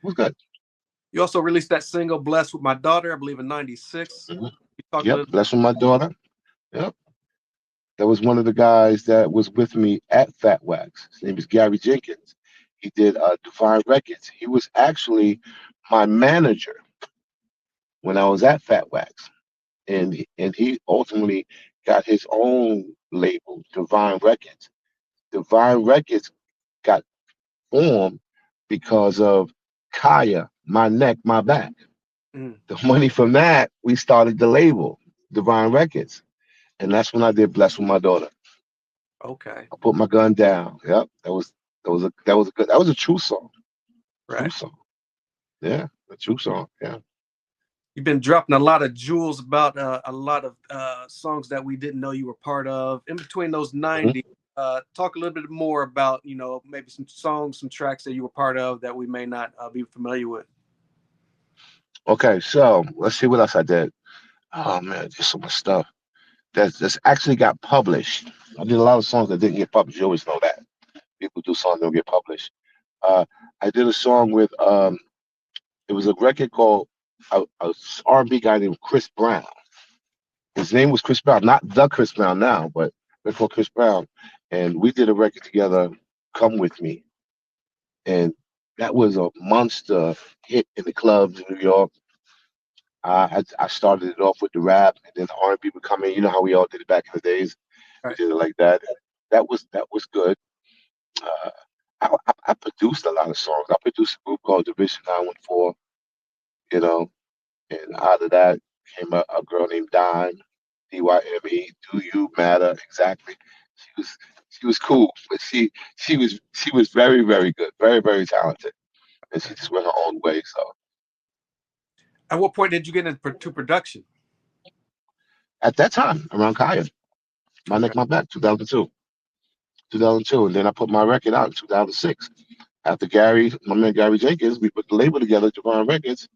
was good. You also released that single "Blessed with My Daughter," I believe, in '96. Mhm. You talk a Yep, little. bless with my daughter. Yep, that was one of the guys that was with me at Fat Wax. His name is Gary Jenkins. He did Divine Records. He was actually my manager when I was at Fat Wax, and he ultimately got his own label, Divine Records. Divine Records got formed because of Kaya, My Neck, My Back. Mm, The money from that, we started the label, Divine Records, and that's when I did Blessed with My Daughter. okay, I put my gun down. Yep, that was a true song. True right. song. Yeah, a true song. Yeah. You've been dropping a lot of jewels about a lot of songs that we didn't know you were part of. In between those hmm 90s, talk a little bit more about, maybe some songs, some tracks that you were part of that we may not be familiar with. Okay, so let's see what else I did. Oh man, just so much stuff that's actually got published. I did a lot of songs that didn't get published. You always know that people do songs that don't get published. Uh, I did a song with it was a record called a R&B guy named Chris Brown. His name was Chris Brown, not the Chris Brown now, but before Chris Brown. And we did a record together, "Come With Me," and that was a monster hit in the clubs in New York. I started it off with the rap, and then the R&B would come in. You know how we all did it back in the days. We Right. did it like that. That was good. Uh, I produced a lot of songs. I produced a group called Division 914, you know, and out of that came a girl named Dime, Dyme. Do you matter exactly? She was she was cool, but she was very very good, very very talented, and she Okay. just went her own way. So At what point did you get into production? at that time, around Kaya, My Okay. Neck, My Back, 2002, and then I put my record out in 2006. After my man Gary Jenkins, we put the label together, Javon Records,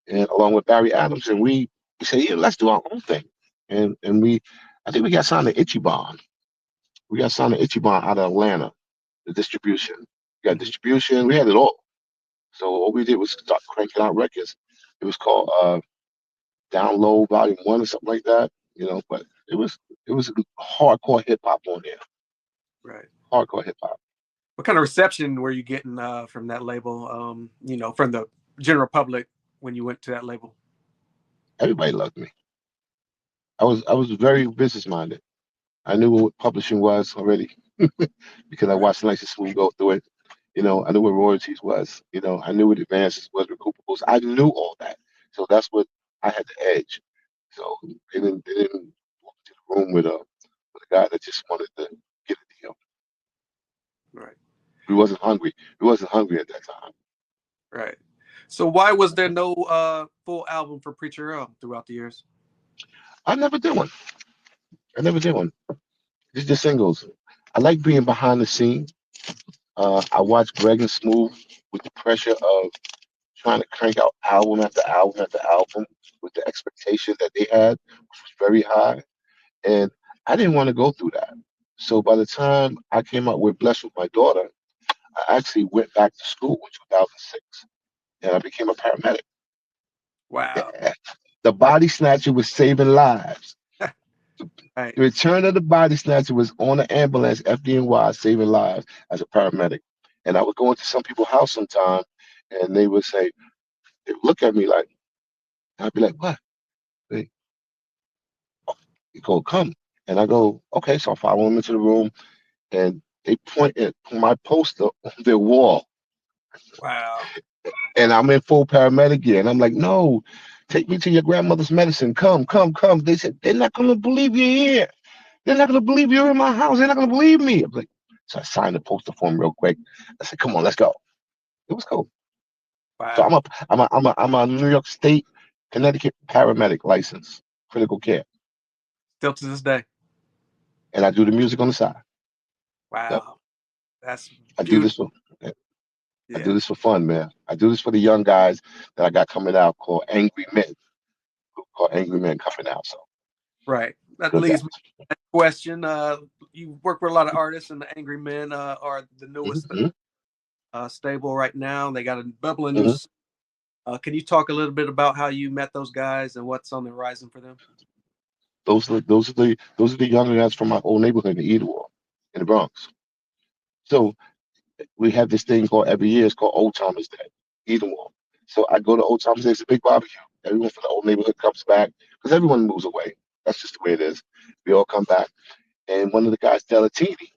and along with Barry Adams, and we said, yeah, let's do our own thing. And I think we got signed to Ichiban. We got signed to Ichiban out of Atlanta, the distribution. We got Hmm. distribution, we had it all. So all we did was start cranking out records. It was called Down Low Volume One or something like that, but it was hardcore hip hop on there. Right. Hardcore hip hop. What kind of reception were you getting from that label? From the general public when you went to that label? Everybody loved me. I was very business minded. I knew what publishing was already because I Right. watched Nice and Smooth go through it. I knew what royalties was. I knew what advances was, recoupables. I knew all that. So that's what I had the edge. So they didn't walk into the room with a guy that just wanted to get a deal. Right. We wasn't hungry. We wasn't hungry at that time. Right. So why was there no full album for Preacher Earl throughout the years? I never did one. I never did one. Just the singles. I like being behind the scene. I watched Greg and Smooth with the pressure of trying to crank out album after album after album with the expectation that they had, which was very high. And I didn't want to go through that. So by the time I came out with Blessed with My Daughter, I actually went back to school in 2006 and I became a paramedic. Wow. The Right. body snatcher was saving lives. Right. The return of the body snatcher was on the ambulance, FDNY, saving lives as a paramedic. And I would go into some people's house sometime and they would look at me like, I'd be like, what? They go, come. And I go, okay. So I follow them into the room and they point at my poster on their wall. Wow. And I'm in full paramedic gear. And I'm like, no, take me to your grandmother's medicine. Come, come, come. They said, they're not going to believe you're here. They're not going to believe you're in my house. They're not going to believe me. I'm like, so I signed the poster form real quick. I said, come on, let's go. It was cool. So I'm Wow. a, I'm a New York State, Connecticut paramedic license, critical care. Still to this day. And I do the music on the side. Yep. Wow. That's I do beautiful. this for I do Yeah. this for fun, man. I do this for the young guys that I got coming out called Angry Men coming out. So Right. That good leads me guys. to that question. You work with a lot of artists, and the Angry Men are the newest. hmm stable right now. They got a bubbling new. Hmm. Can you talk a little bit about how you met those guys and what's on the horizon for them? Those are the younger guys from my old neighborhood in Edward, in the Bronx. So we have this thing called every year. It's called Old Timers Day, Edward. So I go to Old Timers Day. It's a big barbecue. Everyone from the old neighborhood comes back because everyone moves away. That's just the way it is. We all come back, and one of the guys, Delatini,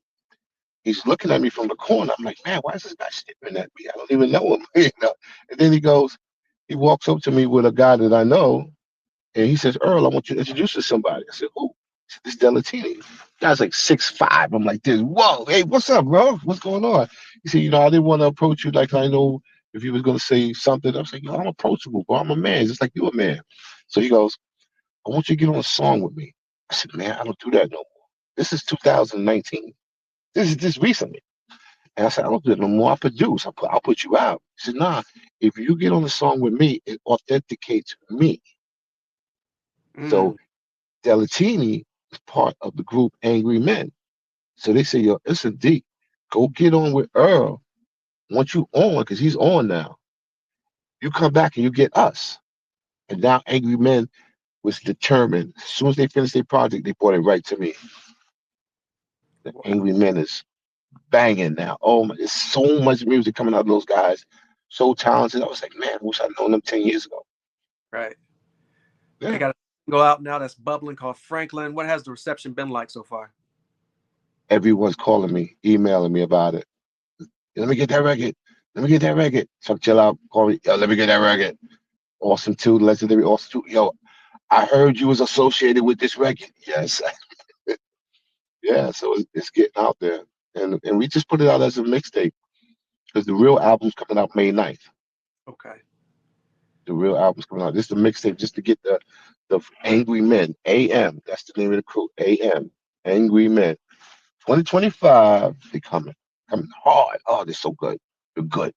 he's looking at me from the corner. I'm like, man, why is this guy staring at me? I don't even know him. And then he walks up to me with a guy that I know, and he says, Earl, I want you to introduce you to somebody. I said, who? He said, this Delatini. Guy's like 6'5". I'm like this. Whoa, hey, what's up, bro? What's going on? He said, I didn't want to approach you like I know if you was gonna say something. I was like, I'm approachable, bro. I'm a man, just like you a man. So he goes, I want you to get on a song with me. I said, man, I don't do that no more. This is 2019. This is just recently. And I said, I don't do it no more. I produce. I'll put you out. He said, nah, if you get on the song with me, it authenticates me. So Mm, Delatini is part of the group Angry Men. So they say, yo, listen, D, go get on with Earl. Once you on, because he's on now, you come back and you get us. And now Angry Men was determined. As soon as they finished their project, they brought it right to me. The wow. Angry Men is banging now. Oh my, there's so much music coming out of those guys. So talented. I was like, man, I wish I'd known them 10 years ago. Right. They Yeah. got a go out now that's bubbling called Franklin. What has the reception been like so far? Everyone's calling me, emailing me about it. Let me get that record. Let me get that record. Chuck Chill out, call me. Yo, let me get that record. Awesome too, legendary awesome too. Yo, I heard you was associated with this record. Yes. Yeah, so it's getting out there. And we just put it out as a mixtape because the real album's coming out May 9th. Okay. The real album's coming out. This is the mixtape just to get the Angry Men. AM. That's the name of the crew. AM. Angry Men. 2025, they coming. Coming hard. Oh, they're so good. They're good.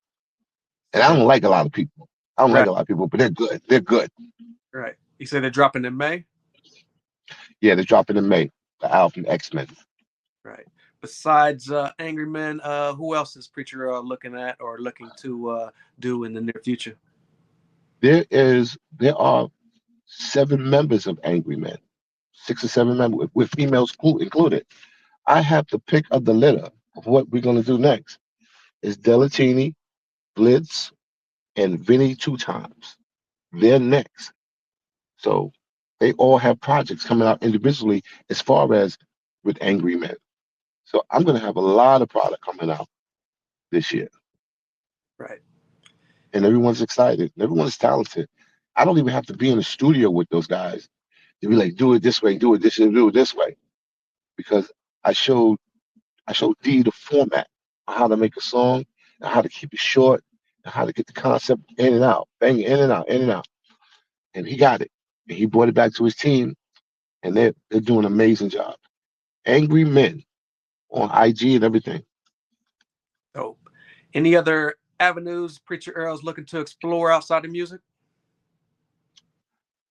And Said I they're don't like a lot of people. I don't like right. a lot of people, but they're good. They're good. Right. You said they're dropping in May. Yeah, they're dropping in May. The album X-Men. Right. Besides Angry Men, who else is Preacher looking at or looking to do in the near future? There are 7 members of Angry Men. 6 or 7 members with females included. I have the pick of the litter of what we're gonna do next. It's Delatini, Blitz, and Vinny Two Times. They're next. So they all have projects coming out individually as far as with Angry Men. So I'm gonna have a lot of product coming out this year. Right. And everyone's excited. Everyone's talented. I don't even have to be in the studio with those guys to be like, do it this way, do it this way, do it this way. Because I showed I showed D the format on how to make a song and how to keep it short and how to get the concept in and out, bang it in and out, in and out. And he got it. And he brought it back to his team and they're doing an amazing job. Angry Men on IG and everything. Dope. Any other avenues Preacher Earl's looking to explore outside of music?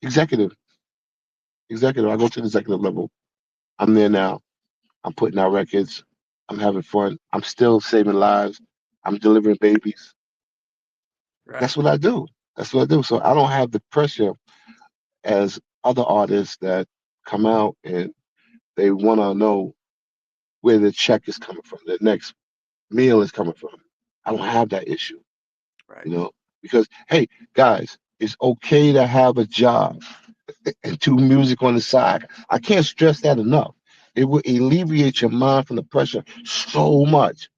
Executive, executive. I go to the executive level. I'm there now. I'm putting out records. I'm having fun. I'm still saving lives. I'm delivering babies. Right. That's what I do. That's what I do. So I don't have the pressure as other artists that come out and they want to know where the check is coming from, the next meal is coming from. I don't have that issue, Right. you know, because hey, guys, it's okay to have a job and do music on the side. I can't stress that enough. It will alleviate your mind from the pressure so much.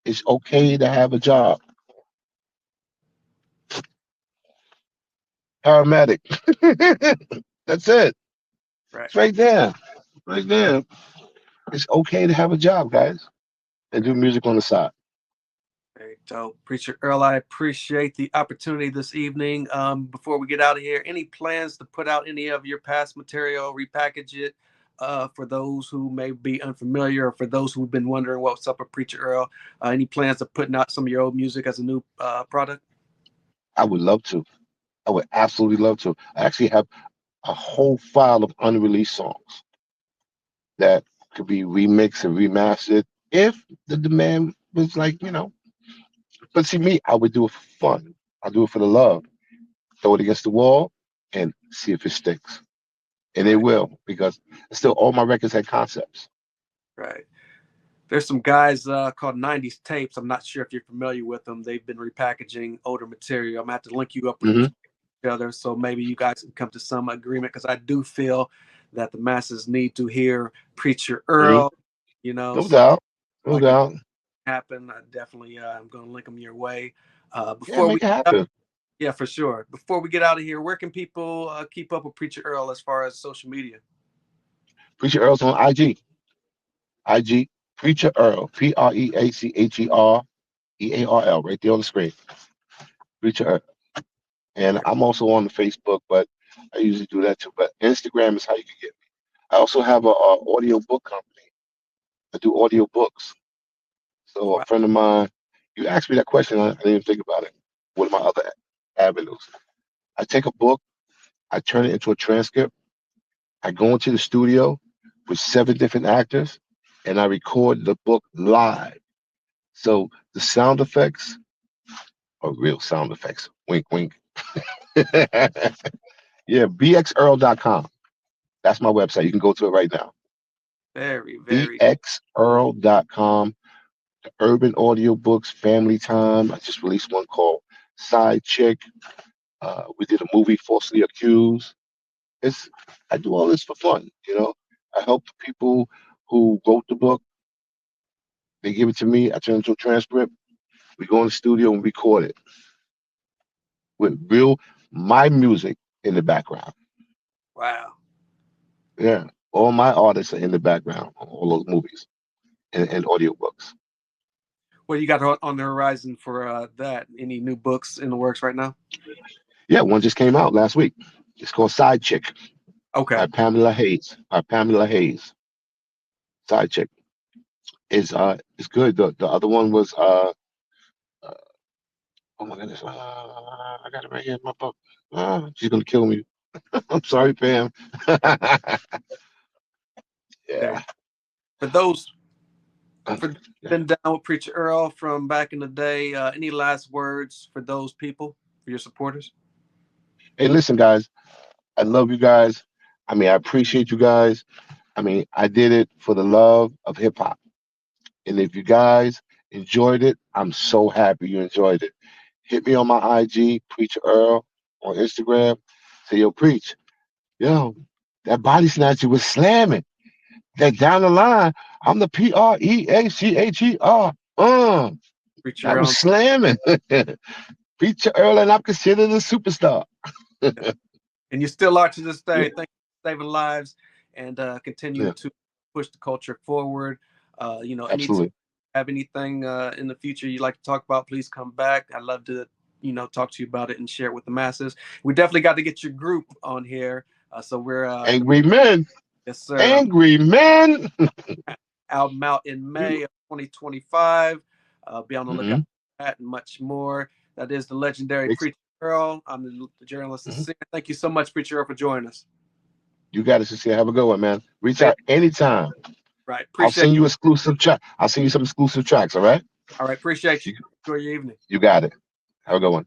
It's okay to have a job. Paramedic. That's it. Right. It's right there. Right there. It's okay to have a job, guys, and do Right. music on the side. Very dope. Preacher Earl, I appreciate the opportunity this evening. Before we get out of here, any plans to put out any of your past material, repackage it for those who may be unfamiliar or for those who've been wondering what's up with Preacher Earl? Any plans of putting out some of your old music as a new product? I would love to. I would absolutely love to. I actually have a whole file of unreleased songs that could be remixed and remastered if the demand was like, But see, me, I would do it for fun. I do it for the love. Throw it against the wall and see if it sticks. And it Right, will, because still all my records had concepts. right. There's some guys called 90s Tapes. I'm not sure if you're familiar with them. They've been repackaging older material. I'm going to have to link you up with Hmm. each other so maybe you guys can come to some agreement because I do feel that the masses need to hear Preacher Hmm. Earl, you know, No so doubt. No I can doubt. happen. I definitely I'm going to link them your way. Yeah, Before we make it happen. yeah, for sure. Before we get out of here, where can people keep up with Preacher Earl as far as social media? Preacher Earl's on IG. IG, Preacher Earl, Preacherearl, right there on the screen. Preacher Earl. And I'm also on the Facebook, but I usually do that too. But Instagram is how you can get me. I also have a audio book company. I do audio books. So a Wow. friend of mine, you asked me that question, I didn't even think about it. What are my other avenues? I take a book, I turn it into a transcript, I go into the studio with 7 different actors, and I record the book live. So the sound effects are real sound effects. Wink, wink. Yeah, bxearl.com. That's my website. You can go to it right now. Very, very bxearl.com. The Urban Audiobooks, Family Time. I just released one called Side Chick. We did a movie, Falsely Accused. It's I do all this for fun. I help the people who wrote the book. They give it to me. I turn it into a transcript. We go in the studio and record it with real my music in the background. wow. Yeah, all my artists are in the background on all those movies and audiobooks. What you got on the horizon for that? Any new books in the works right now? Yeah, one just came out last week. It's called Side Chick Okay. by Pamela Hayes. By Pamela Hayes. Side Chick is good. The other one was uh oh my goodness, I got it right here in my book. She's gonna kill me. I'm sorry, Pam. There. Yeah. For those Uh, for yeah. been down with Preacher Earl from back in the day, any last words for those people, for your supporters? Hey, listen, guys. I love you guys. I mean, I appreciate you guys. I mean, I did it for the love of hip hop. And if you guys enjoyed it, I'm so happy you enjoyed it. Hit me on my IG, Preacher Earl, on Instagram. Say, yo, preach. Yo, that body snatcher was slamming. That down the line, I'm the Preacher. Preacher That was Earl, slamming. Preacher Earl, and I'm considered a superstar. and you still are to this Yeah, day. Thank you for saving lives and continue yeah, to push the culture forward. Anytime absolutely. have anything in the future you'd like to talk about, please come back. I'd love to, talk to you about it and share it with the masses. We definitely got to get your group on here. So we're the Angry men. yes, sir. Angry men. Album out in May of 2025. Be on the lookout Hmm. for that and much more. That is the legendary Preacher Earl. I'm the journalist Hmm. Sin-seer. Thank you so much, Preacher Earl, for joining us. You got it, Cecilia. Have a good one, man. Reach Very out anytime. right. I'll Appreciate. send you exclusive track. I'll send you some exclusive tracks. All right. All right. Appreciate you. You, Enjoy your evening. you got it. Have a good one.